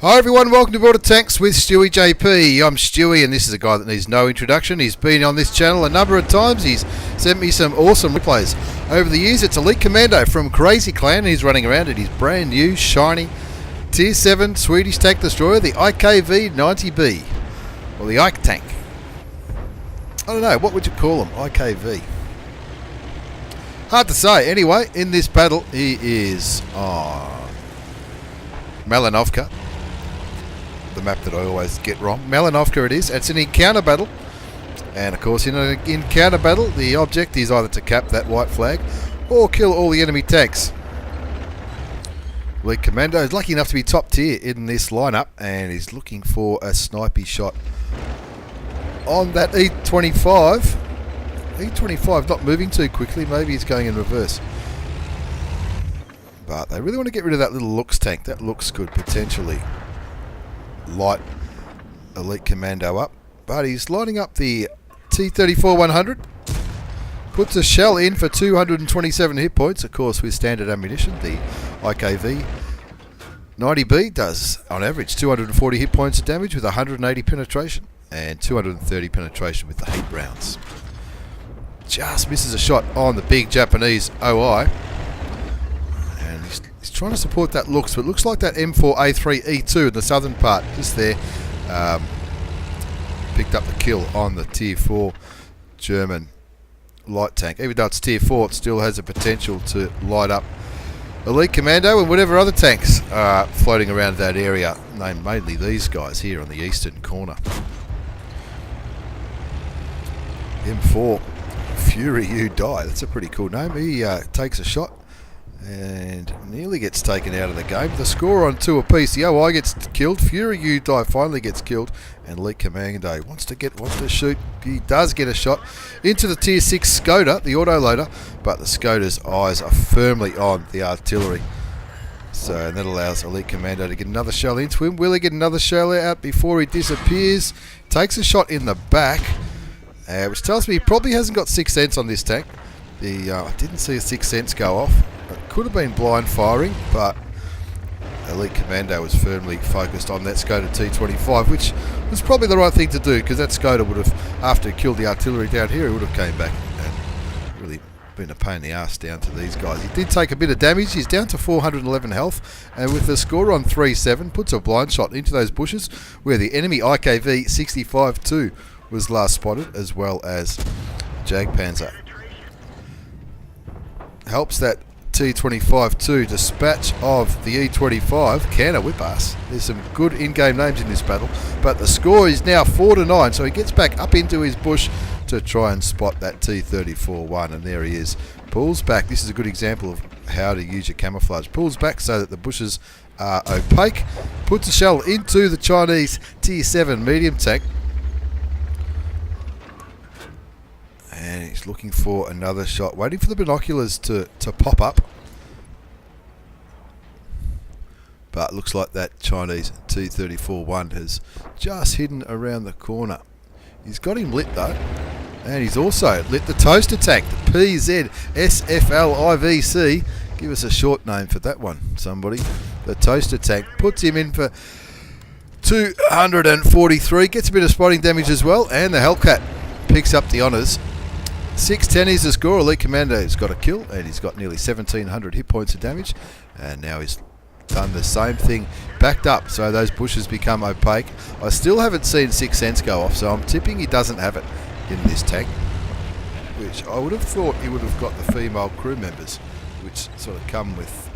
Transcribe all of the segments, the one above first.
Hi everyone, welcome to Border Tanks with stewiejp. I'm Stewie and this is a guy that needs no introduction. He's been on this channel a number of times. He's sent me some awesome replays over the years. It's Elite Commando from Crazy Clan and he's running around in his brand new, shiny, Tier 7 Swedish Tank Destroyer, the IKV-90B. Or the Ike Tank. I don't know, what would you call him? IKV. Hard to say. Anyway, in this battle he is Malinovka. The map that I always get wrong. Malinovka it is. It's an encounter battle. And of course in an encounter battle the object is either to cap that white flag or kill all the enemy tanks. Elite Commando is lucky enough to be top tier in this lineup and is looking for a snipey shot on that E25. E25 not moving too quickly. Maybe he's going in reverse. But they really want to get rid of that little looks tank. That looks good potentially. Light Elite Commando up, but he's lining up the T-34-100, puts a shell in for 227 hit points, of course with standard ammunition. The IKV-90B does on average 240 hit points of damage with 180 penetration and 230 penetration with the heat rounds. Just misses a shot on the big Japanese OI. He's trying to support that looks, but it looks like that M4A3E2 in the southern part, just there, picked up the kill on the Tier 4 German light tank. Even though it's Tier 4, it still has the potential to light up Elite Commando and whatever other tanks are floating around that area, mainly these guys here on the eastern corner. M4 Fury You Die, that's a pretty cool name. He takes a shot and nearly gets taken out of the game. The score on 2 apiece. The OI gets killed. Fury You Die finally gets killed. And Elite Commando wants to shoot. He does get a shot into the Tier 6 Skoda, the autoloader. But the Skoda's eyes are firmly on the artillery. So and that allows Elite Commando to get another shell into him. Will he get another shell out before he disappears? Takes a shot in the back. Which tells me he probably hasn't got 6 cents on this tank. I didn't see a 6 cents go off. It could have been blind firing, but Elite Commando was firmly focused on that Skoda T25, which was probably the right thing to do, because that Skoda would have, after it killed the artillery down here, it would have came back and really been a pain in the ass down to these guys. He did take a bit of damage. He's down to 411 health, and with the score on 3-7, puts a blind shot into those bushes where the enemy IKV-65-2 was last spotted, as well as Jagdpanzer. Helps that T25-2 dispatch of the E25. Can a whip ass. There's some good in-game names in this battle, but the score is now 4-9, so he gets back up into his bush to try and spot that T-34-1, and there he is. Pulls back. This is a good example of how to use your camouflage. Pulls back so that the bushes are opaque, puts a shell into the Chinese Tier 7 medium tank, and he's looking for another shot, waiting for the binoculars to pop up. But looks like that Chinese T-34-1 has just hidden around the corner. He's got him lit though. And he's also lit the toaster tank, the PZSFLIVC. Give us a short name for that one, somebody. The toaster tank puts him in for 243. Gets a bit of spotting damage as well. And the Hellcat picks up the honours. 610 is the score. Elite Commando's got a kill and he's got nearly 1700 hit points of damage, and now he's done the same thing, backed up so those bushes become opaque. I still haven't seen 6 cents go off, so I'm tipping he doesn't have it in this tank, which I would have thought he would have got the female crew members, which sort of come with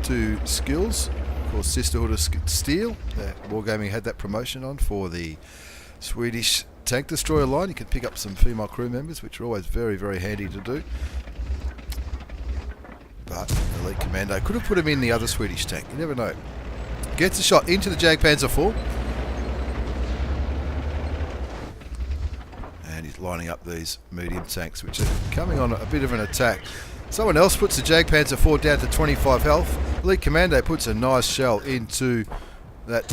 2 skills. Of course, Sisterhood of Steel, Wargaming had that promotion on for the Swedish Tank Destroyer line. You can pick up some female crew members, which are always very, very handy to do. But Elite Commando could have put him in the other Swedish tank. You never know. Gets a shot into the Jagdpanzer 4. And he's lining up these medium tanks, which are coming on a bit of an attack. Someone else puts the Jagdpanzer 4 down to 25 health. Elite Commando puts a nice shell into that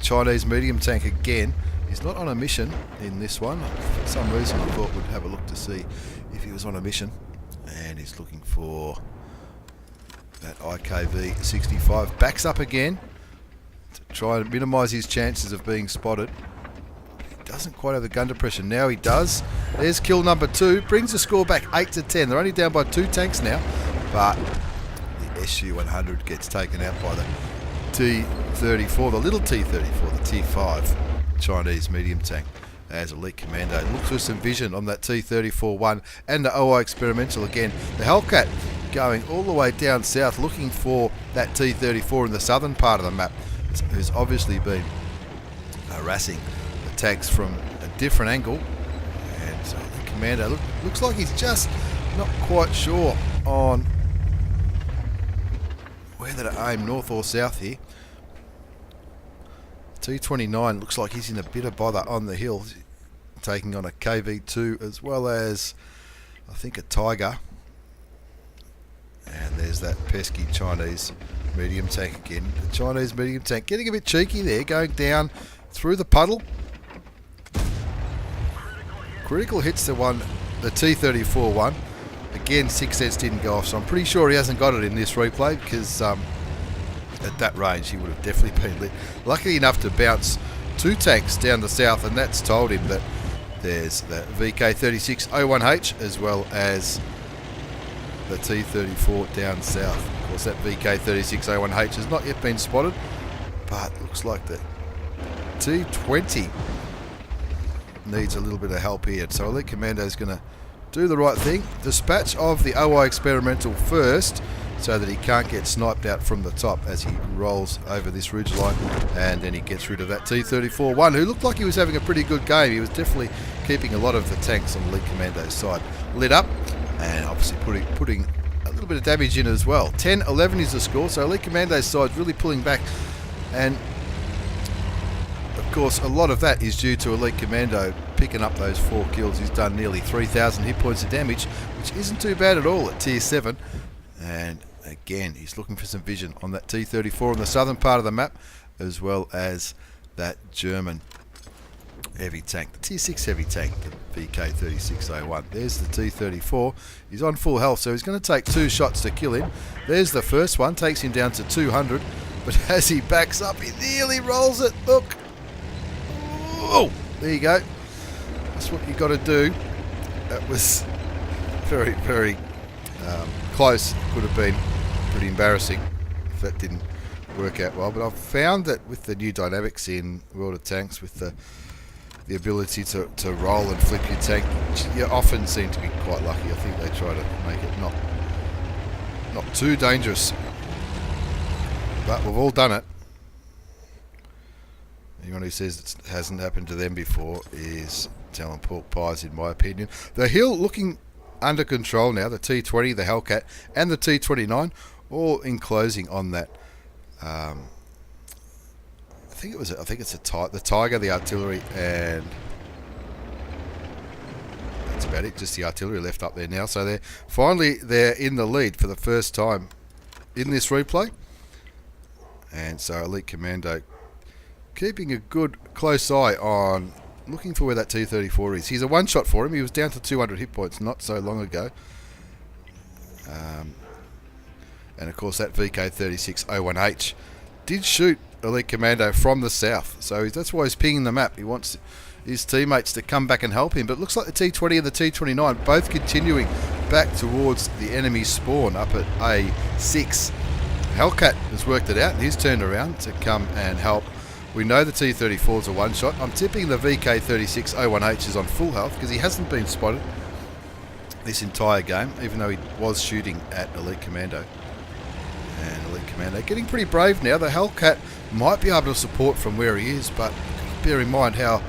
Chinese medium tank again. He's not on a mission in this one. For some reason I thought we'd have a look to see if he was on a mission. And he's looking for That IKV 65 backs up again to try and minimise his chances of being spotted. He doesn't quite have the gun depression. Now he does. There's kill number 2. Brings the score back 8-10. They're only down by 2 tanks now. But the SU-100 gets taken out by the T-34, the little T-34, the T-5 Chinese medium tank. As Elite Commando looks for some vision on that T-34-1 and the OI Experimental again. The Hellcat going all the way down south looking for that T-34 in the southern part of the map, who's obviously been harassing the tanks from a different angle. And so the Commando looks like he's just not quite sure on whether to aim north or south here. T-29 looks like he's in a bit of bother on the hill, taking on a KV-2 as well as I think a Tiger. And there's that pesky Chinese medium tank again. The Chinese medium tank getting a bit cheeky there, going down through the puddle. Critical hits the T-34 one. Again, 6 sets didn't go off, so I'm pretty sure he hasn't got it in this replay because at that range he would have definitely been lit. Lucky enough to bounce 2 tanks down the south, and that's told him that there's the VK3601H as well as the T-34 down south. Of course, that VK3601H has not yet been spotted, but looks like the T-20 needs a little bit of help here. So Elite Commando is going to do the right thing. Dispatch of the OI Experimental first, so that he can't get sniped out from the top as he rolls over this ridge line, and then he gets rid of that T-34-1, who looked like he was having a pretty good game. He was definitely keeping a lot of the tanks on Elite Commando's side lit up, and obviously putting a little bit of damage in as well. 10-11 is the score, so Elite Commando's side really pulling back, and of course a lot of that is due to Elite Commando picking up those 4 kills. He's done nearly 3,000 hit points of damage, which isn't too bad at all at tier 7, and again, he's looking for some vision on that T-34 in the southern part of the map, as well as that German heavy tank, the Tier 6 heavy tank, the VK3601. There's the T-34. He's on full health, so he's going to take 2 shots to kill him. There's the first one, takes him down to 200, but as he backs up, he nearly rolls it. Look. Oh, there you go. That's what you got to do. That was very, very close. Could have been pretty embarrassing if that didn't work out well, but I've found that with the new dynamics in World of Tanks, with the ability to roll and flip your tank, you often seem to be quite lucky. I think they try to make it not too dangerous, but we've all done it. Anyone who says it hasn't happened to them before is telling pork pies, in my opinion. The hill looking under control now. The T-20, the Hellcat, and the T-29 all enclosing on that. I think it's the Tiger, the artillery, and that's about it. Just the artillery left up there now. So they're in the lead for the first time in this replay. And so Elite Commando keeping a good close eye on looking for where that T-34 is. He's a one-shot for him. He was down to 200 hit points not so long ago. And of course that VK3601H did shoot Elite Commando from the south. So that's why he's pinging the map. He wants his teammates to come back and help him. But it looks like the T-20 and the T-29 both continuing back towards the enemy spawn up at A6. Hellcat has worked it out and he's turned around to come and help. We know the T-34 is a one-shot. I'm tipping the VK3601H is on full health because he hasn't been spotted this entire game, even though he was shooting at Elite Commando. And Elite Commando getting pretty brave now. The Hellcat might be able to support from where he is, but bear in mind how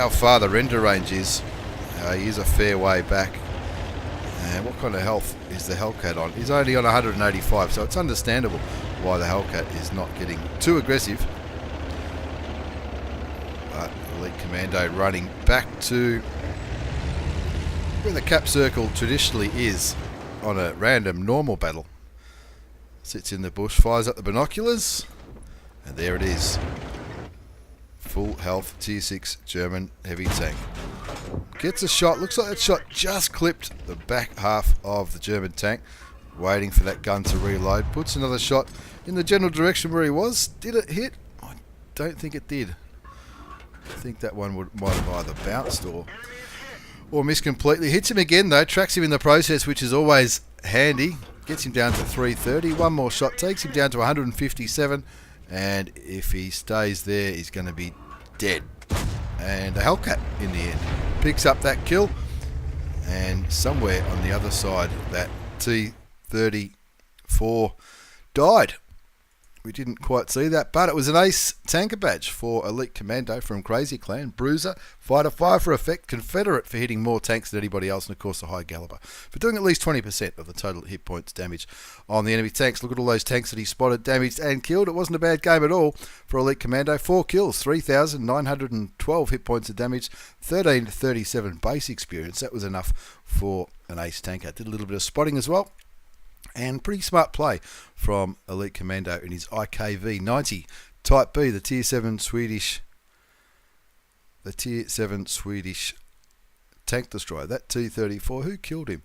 far the render range is. He is a fair way back. And what kind of health is the Hellcat on? He's only on 185, so it's understandable why the Hellcat is not getting too aggressive. But Elite Commando running back to where the cap circle traditionally is on a random normal battle. Sits in the bush, fires up the binoculars, and there it is. Full health tier 6 German heavy tank. Gets a shot, looks like that shot just clipped the back half of the German tank. waiting for that gun to reload. Puts another shot in the general direction where he was. Did it hit? I don't think it did. I think that one might have either bounced or missed completely. Hits him again though, tracks him in the process, which is always handy. Gets him down to 330. One more shot takes him down to 157, and if he stays there, he's going to be dead. And a Hellcat in the end picks up that kill, and somewhere on the other side, that T-34 died. We didn't quite see that, but it was an ace tanker badge for Elite Commando from Crazy Clan, Bruiser, Fighter, Fire for Effect, Confederate for hitting more tanks than anybody else, and of course the High Galahad for doing at least 20% of the total hit points damage on the enemy tanks. Look at all those tanks that he spotted, damaged and killed. It wasn't a bad game at all for Elite Commando. 4 kills, 3,912 hit points of damage, 13 to 37 base experience. That was enough for an ace tanker. Did a little bit of spotting as well. And pretty smart play from Elite Commando in his IKV-90 Type B, the Tier 7 Swedish tank destroyer. That T-34, who killed him?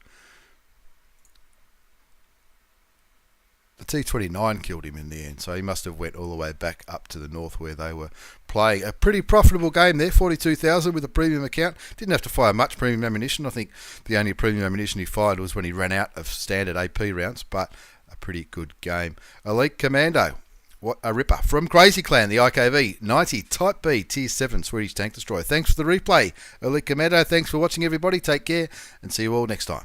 The T-29 killed him in the end, so he must have went all the way back up to the north where they were playing. A pretty profitable game there, 42,000 with a premium account. Didn't have to fire much premium ammunition. I think the only premium ammunition he fired was when he ran out of standard AP rounds, but a pretty good game. Elite Commando, what a ripper. From Crazy Clan, the IKV-90 Type B Tier 7 Swedish Tank Destroyer. Thanks for the replay, Elite Commando. Thanks for watching, everybody. Take care, and see you all next time.